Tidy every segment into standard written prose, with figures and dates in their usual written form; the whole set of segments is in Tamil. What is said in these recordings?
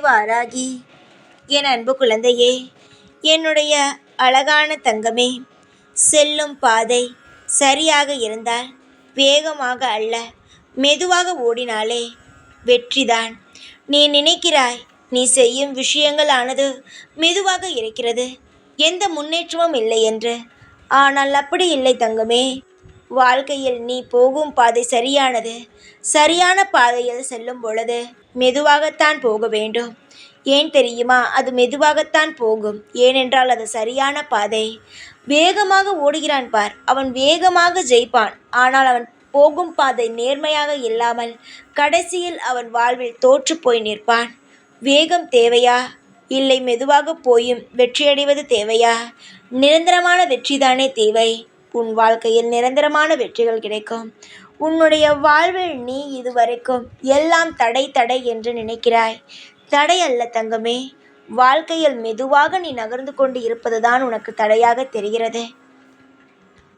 வாராகி, என் அன்பு குழந்தையே, என்னுடைய அழகான தங்கமே, செல்லும் பாதை சரியாக இருந்தால் வேகமாக அல்ல, மெதுவாக ஓடினாலே வெற்றிதான். நீ நினைக்கிறாய் நீ செய்யும் விஷயங்களானது மெதுவாக இருக்கிறது, எந்த முன்னேற்றமும் இல்லை என்று. ஆனால் அப்படி இல்லை தங்கமே. வாழ்க்கையில் நீ போகும் பாதை சரியானது. சரியான பாதையில் செல்லும் பொழுது மெதுவாகத்தான் போக வேண்டும். ஏன் தெரியுமா? அது மெதுவாகத்தான் போகும். ஏனென்றால் அது சரியான பாதை. வேகமாக ஓடுகிறான் பார், அவன் வேகமாக ஜெயிப்பான். ஆனால் அவன் போகும் பாதை நேர்மையாக இல்லாமல் கடைசியில் அவன் வாழ்வில் தோற்று போய் நிற்பான். வேகம் தேவையா? இல்லை மெதுவாக போயும் வெற்றியடைவது தேவையா? நிரந்தரமான வெற்றிதானே தேவை. உன் வாழ்க்கையில் நிரந்தரமான வெற்றிகள் கிடைக்கும். உன்னுடைய வாழ்வில் நீ இதுவரைக்கும் எல்லாம் தடை தடை என்று நினைக்கிறாய். தடை அல்ல தங்கமே. வாழ்க்கையில் மெதுவாக நீ நகர்ந்து கொண்டு இருப்பதுதான் உனக்கு தடையாக தெரிகிறது.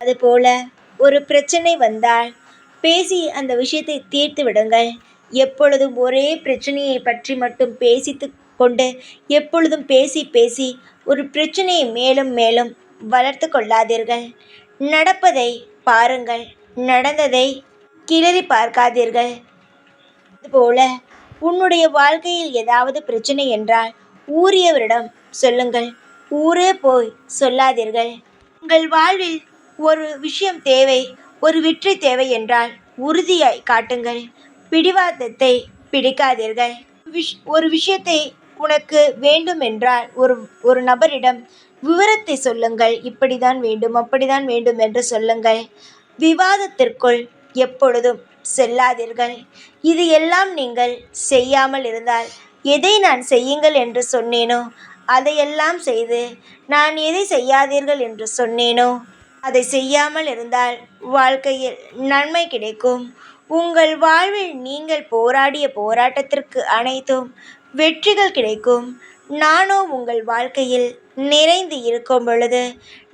அதுபோல ஒரு பிரச்சனை வந்தால் பேசி அந்த விஷயத்தை தீர்த்து விடுங்கள். எப்பொழுதும் ஒரே பிரச்சனையை பற்றி மட்டும் பேசித்து கொண்டு எப்பொழுதும் பேசி பேசி ஒரு பிரச்சனையை மேலும் மேலும் வளர்த்து கொள்ளாதீர்கள். நடப்பதை பாருங்கள், நடந்ததை கிளறி பார்க்காதீர்கள். அதுபோல உன்னுடைய வாழ்க்கையில் ஏதாவது பிரச்சனை என்றால் ஊரியவரிடம் சொல்லுங்கள், ஊரே போய் சொல்லாதீர்கள். உங்கள் வாழ்வில் ஒரு விஷயம் தேவை, ஒரு வெற்றி தேவை என்றால் உறுதியாய் காட்டுங்கள். பிடிவாதத்தை பிடிக்காதீர்கள். ஒரு விஷயத்தை உனக்கு வேண்டும் என்றால் ஒரு நபரிடம் விவரத்தை சொல்லுங்கள். இப்படிதான் வேண்டும், அப்படிதான் வேண்டும் என்று சொல்லுங்கள். விவாதத்திற்குள் எப்பொழுதும் செல்லாதீர்கள். இது எல்லாம் நீங்கள் செய்யாமல் இருந்தால், எதை நான் செய்யுங்கள் என்று சொன்னேனோ அதையெல்லாம் செய்து, நான் எதை செய்யாதீர்கள் என்று சொன்னேனோ அதை செய்யாமல் இருந்தால் வாழ்க்கையில் நன்மை கிடைக்கும். உங்கள் வாழ்வில் நீங்கள் போராடிய போராட்டத்திற்கு அனைத்தும் வெற்றிகள் கிடைக்கும். நானோ உங்கள் வாழ்க்கையில் நிறைந்து இருக்கும் பொழுது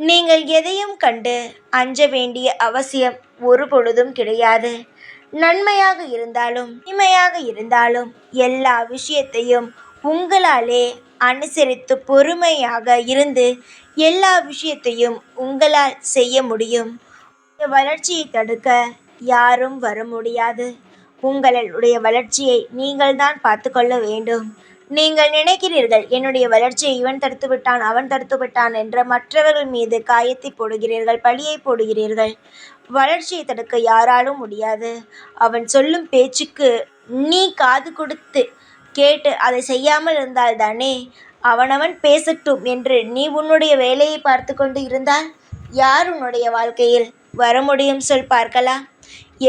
நீங்கள் எதையும் கண்டு அஞ்ச வேண்டிய அவசியம் ஒரு பொழுதும் கிடையாது. நன்மையாக இருந்தாலும் தீமையாக இருந்தாலும் எல்லா விஷயத்தையும் உங்களாலே அனுசரித்து பொறுமையாக இருந்து எல்லா விஷயத்தையும் உங்களால் செய்ய முடியும். வளர்ச்சியை தடுக்க யாரும் வர முடியாது. உங்களுடைய வளர்ச்சியை நீங்கள் தான் பார்த்து கொள்ள வேண்டும். நீங்கள் நினைக்கிறீர்கள், என்னுடைய வளர்ச்சியை இவன் தடுத்து விட்டான், அவன் தடுத்து விட்டான் என்ற மற்றவர்கள் மீது காயத்தை போடுகிறீர்கள், பழியை போடுகிறீர்கள். வளர்ச்சியை தடுக்க யாராலும் முடியாது. அவன் சொல்லும் பேச்சுக்கு நீ காது கொடுத்து கேட்டு அதை செய்யாமல் இருந்தால் தானே. அவனவன் பேசட்டும் என்று நீ உன்னுடைய வேலையை பார்த்து கொண்டு இருந்தால் யார் உன்னுடைய வாழ்க்கையில் வர முடியும் சொல் பார்க்கலாம்.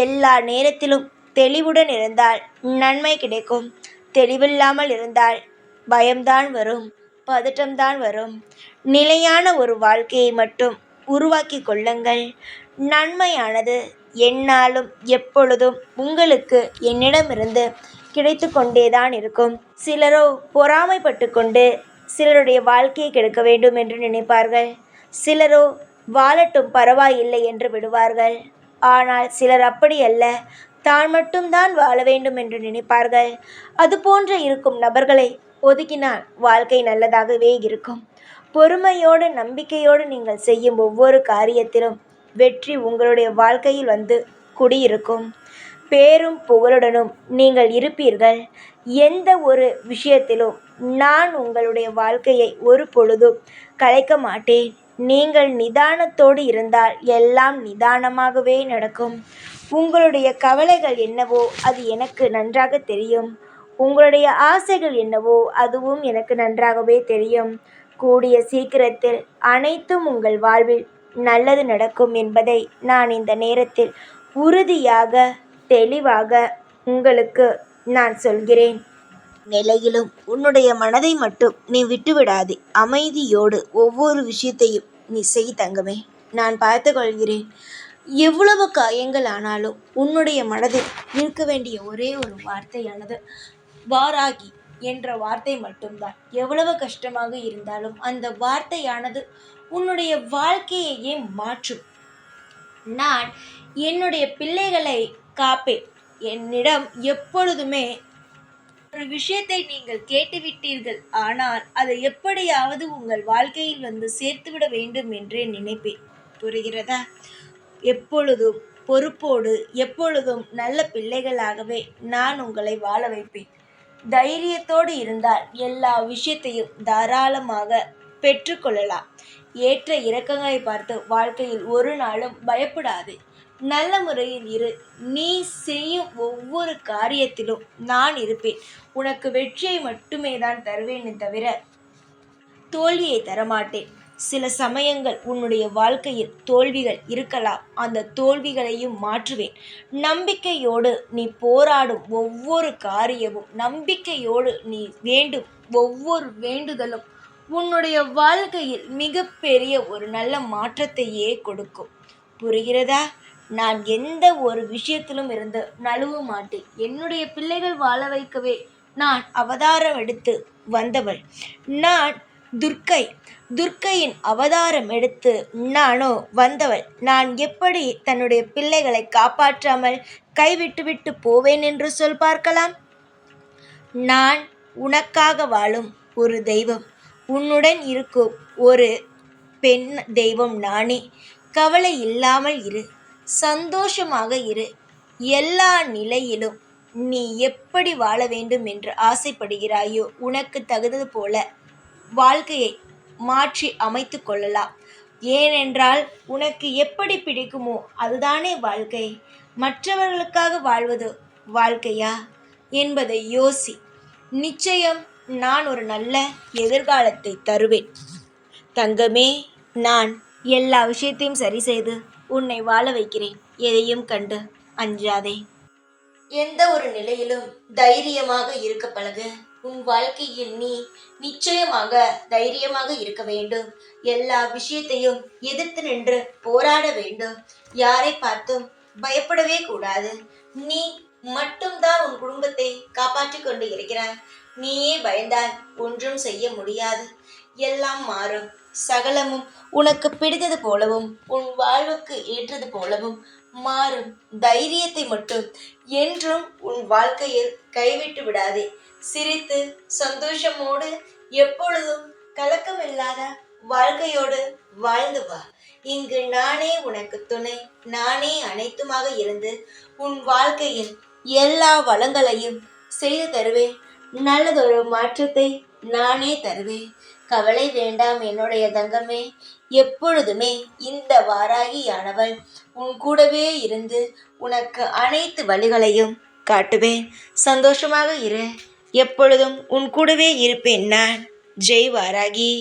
எல்லா நேரத்திலும் தெளிவுடன் இருந்தால் நன்மை கிடைக்கும். தெளிவில்லாமல் இருந்தால் பயம்தான் வரும், பதட்டம்தான் வரும். நிலையான ஒரு வாழ்க்கையை மட்டும் உருவாக்கி கொள்ளுங்கள். நன்மையானது எந்நாளும் எப்பொழுதும் உங்களுக்கு என்னிடமிருந்து கிடைத்து கொண்டேதான் இருக்கும். சிலரோ பொறாமைப்பட்டு கொண்டு சிலருடைய வாழ்க்கையை கெடுக்க வேண்டும் என்று நினைப்பார்கள். சிலரோ வாழட்டும் பரவாயில்லை என்று விடுவார்கள். ஆனால் சிலர் அப்படி அல்ல, தான் மட்டும்தான் வாழ வேண்டும் என்று நினைப்பார்கள். அதுபோன்ற இருக்கும் நபர்களை ஒதுக்கினால் வாழ்க்கை நல்லதாகவே இருக்கும். பொறுமையோடு நம்பிக்கையோடு நீங்கள் செய்யும் ஒவ்வொரு காரியத்திலும் வெற்றி உங்களுடைய வாழ்க்கையில் வந்து குடியிருக்கும். பேரும் புகழுடனும் நீங்கள் இருப்பீர்கள். எந்த ஒரு விஷயத்திலும் நான் உங்களுடைய வாழ்க்கையை ஒரு பொழுதும் கலைக்க மாட்டேன். நீங்கள் நிதானத்தோடு இருந்தால் எல்லாம் நிதானமாகவே நடக்கும். உங்களுடைய கவலைகள் என்னவோ அது எனக்கு நன்றாக தெரியும். உங்களுடைய ஆசைகள் என்னவோ அதுவும் எனக்கு நன்றாகவே தெரியும். கூடிய சீக்கிரத்தில் அனைத்தும் உங்கள் வாழ்வில் நல்லது நடக்கும் என்பதை நான் இந்த நேரத்தில் உறுதியாக தெளிவாக உங்களுக்கு நான் சொல்கிறேன். நிலையிலும் உன்னுடைய மனதை மட்டும் நீ விட்டுவிடாதே. அமைதியோடு ஒவ்வொரு விஷயத்தையும் நீ செய் தங்கமே. நான் பார்த்து கொள்கிறேன். எவ்வளவு காயங்கள் ஆனாலும் உன்னுடைய மனதில் இருக்க வேண்டிய ஒரே ஒரு வார்த்தையானது வாராகி என்ற வார்த்தை மட்டும்தான். எவ்வளவு கஷ்டமாக இருந்தாலும் அந்த வார்த்தையானது உன்னுடைய வாழ்க்கையையே மாற்றும். நான் என்னுடைய பிள்ளைகளை காப்பேன். என்னிடம் எப்பொழுதுமே ஒரு விஷயத்தை நீங்கள் கேட்டுவிட்டீர்கள், ஆனால் அதை எப்படியாவது உங்கள் வாழ்க்கையில் வந்து சேர்த்துவிட வேண்டும் என்றே நினைப்பேன். புரிகிறதா? எப்பொழுதும் பொறுப்போடு, எப்பொழுதும் நல்ல பிள்ளைகளாகவே நான் உங்களை வாழ வைப்பேன். தைரியத்தோடு இருந்தால் எல்லா விஷயத்தையும் தாராளமாக பெற்றுக்கொள்ளலாம். ஏற்ற இறக்கங்களை பார்த்து வாழ்க்கையில் ஒரு நாளும் பயப்படாதே. நல்ல முறையில் இரு. நீ செய்யும் ஒவ்வொரு காரியத்திலும் நான் இருப்பேன். உனக்கு வெற்றியை மட்டுமே தான் தருவேனே தவிர தோல்வியை தரமாட்டேன். சில சமயங்கள் உன்னுடைய வாழ்க்கையில் தோல்விகள் இருக்கலாம். அந்த தோல்விகளையும் மாற்றுவேன். நம்பிக்கையோடு நீ போராடும் ஒவ்வொரு காரியமும், நம்பிக்கையோடு நீ வேண்டும் ஒவ்வொரு வேண்டுதலும் உன்னுடைய வாழ்க்கையில் மிகப்பெரிய ஒரு நல்ல மாற்றத்தையே கொடுக்கும். புரிகிறதா? நான் எந்த ஒரு விஷயத்திலும் இருந்து நழுவ மாட்டேன். என்னுடைய பிள்ளைகள் வாழ வைக்கவே நான் அவதாரம் எடுத்து வந்தவள். நான் துர்க்கையின் அவதாரம் எடுத்து நானோ வந்தவள். நான் எப்படி தன்னுடைய பிள்ளைகளை காப்பாற்றாமல் கைவிட்டுவிட்டு போவேன் என்று சொல் பார்க்கலாம். நான் உனக்காக வாழும் ஒரு தெய்வம். உன்னுடன் இருக்கும் ஒரு பெண் தெய்வம் நானே. கவலை இல்லாமல் இரு. சந்தோஷமாக இரு. எல்லா நிலையிலும் நீ எப்படி வாழ வேண்டும் என்று ஆசைப்படுகிறாயோ உனக்கு தகுந்தது போல வாழ்க்கையை மாற்றி அமைத்து கொள்ளலாம். ஏனென்றால் உனக்கு எப்படி பிடிக்குமோ அதுதானே வாழ்க்கை. மற்றவர்களுக்காக வாழ்வது வாழ்க்கையா என்பதை யோசி. நிச்சயம் நான் ஒரு நல்ல எதிர்காலத்தை தருவேன். தங்கமே, நான் எல்லா விஷயத்தையும் சரி செய்து உன்னை வாழ வைக்கிறேன். எதையும் கண்டு அஞ்சாதே. எந்த ஒரு நிலையிலும் தைரியமாக இருக்க பழகு. உன் வாழ்க்கையில் நீ நிச்சயமாக தைரியமாக இருக்க வேண்டும். எல்லா விஷயத்தையும் எதிர்த்து நின்று போராட வேண்டும். யாரை பார்த்தும் பயப்படவே கூடாது. நீ மட்டும்தான் உன் குடும்பத்தை காப்பாற்றிக் கொண்டு இருக்கிறாய். நீயே பயந்தால் ஒன்றும் செய்ய முடியாது. எல்லாம் மாறும். சகலமும் உனக்கு பிடித்தது போலவும் உன் வாழ்வுக்கு ஏற்றது போலவும் மாறும். தைரியத்தை மட்டும் என்றும் உன் வாழ்க்கையில் கைவிட்டு விடாதே. சிரித்து சந்தோஷமோடு எப்பொழுதும் கலக்கமில்லாத வாழ்க்கையோடு வாழ்ந்து வா. இங்கு நானே உனக்கு துணை, நானே அனைத்துமாக இருந்து உன் வாழ்க்கையில் எல்லா வளங்களையும் செய்து தருவேன். நல்லதொரு மாற்றத்தை நானே தருவேன். கவலை வேண்டாம் என்னுடைய தங்கமே. எப்பொழுதுமே இந்த வாராகியானவள் உன் கூடவே இருந்து உனக்கு அனைத்து வழிகளையும் காட்டுவேன். சந்தோஷமாக இரு. எப்பொழுதும் உன் கூடவே இருப்பேன் நான். ஜெய் வாராகி.